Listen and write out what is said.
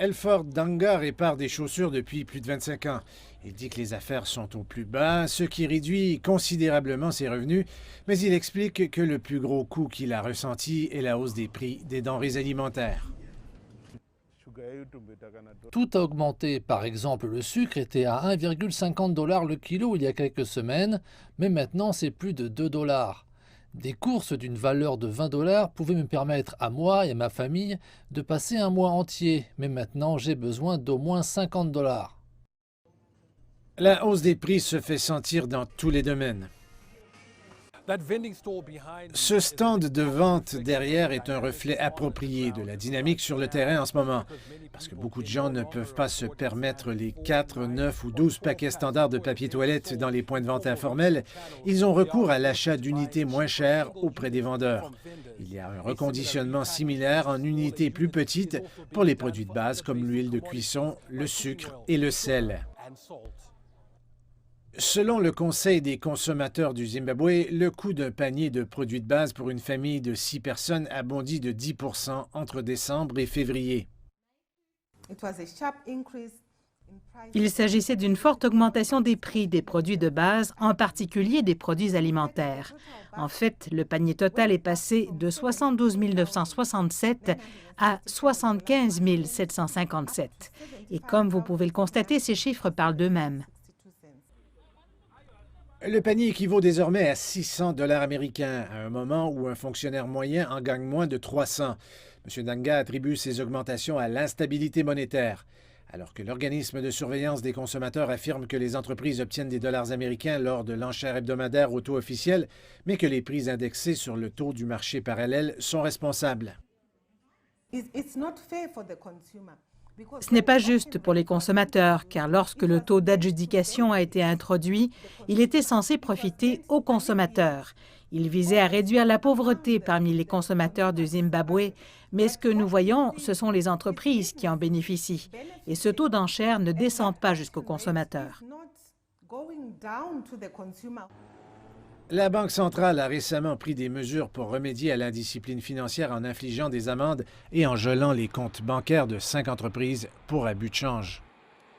Elford Danga répare des chaussures depuis plus de 25 ans. Il dit que les affaires sont au plus bas, ce qui réduit considérablement ses revenus, mais il explique que le plus gros coût qu'il a ressenti est la hausse des prix des denrées alimentaires. Tout a augmenté. Par exemple, le sucre était à 1,50 $ le kilo il y a quelques semaines, mais maintenant c'est plus de 2 $. Des courses d'une valeur de 20 $ pouvaient me permettre à moi et à ma famille de passer un mois entier, mais maintenant j'ai besoin d'au moins 50 $. La hausse des prix se fait sentir dans tous les domaines. Ce stand de vente derrière est un reflet approprié de la dynamique sur le terrain en ce moment, parce que beaucoup de gens ne peuvent pas se permettre les 4, 9 ou 12 paquets standards de papier toilette dans les points de vente informels. Ils ont recours à l'achat d'unités moins chères auprès des vendeurs. Il y a un reconditionnement similaire en unités plus petites pour les produits de base comme l'huile de cuisson, le sucre et le sel. Selon le Conseil des consommateurs du Zimbabwe, le coût d'un panier de produits de base pour une famille de 6 personnes a bondi de 10 % entre décembre et février. Il s'agissait d'une forte augmentation des prix des produits de base, en particulier des produits alimentaires. En fait, le panier total est passé de 72 967 à 75 757. Et comme vous pouvez le constater, ces chiffres parlent d'eux-mêmes. Le panier équivaut désormais à 600 $ américains, à un moment où un fonctionnaire moyen en gagne moins de 300. M. Danga attribue ces augmentations à l'instabilité monétaire, alors que l'organisme de surveillance des consommateurs affirme que les entreprises obtiennent des dollars américains lors de l'enchère hebdomadaire au taux officiel, mais que les prix indexés sur le taux du marché parallèle sont responsables. Ce n'est pas juste pour les consommateurs, car lorsque le taux d'adjudication a été introduit, il était censé profiter aux consommateurs. Il visait à réduire la pauvreté parmi les consommateurs du Zimbabwe, mais ce que nous voyons, ce sont les entreprises qui en bénéficient. Et ce taux d'enchère ne descend pas jusqu'aux consommateurs. La Banque centrale a récemment pris des mesures pour remédier à l'indiscipline financière en infligeant des amendes et en gelant les comptes bancaires de 5 entreprises pour abus de change.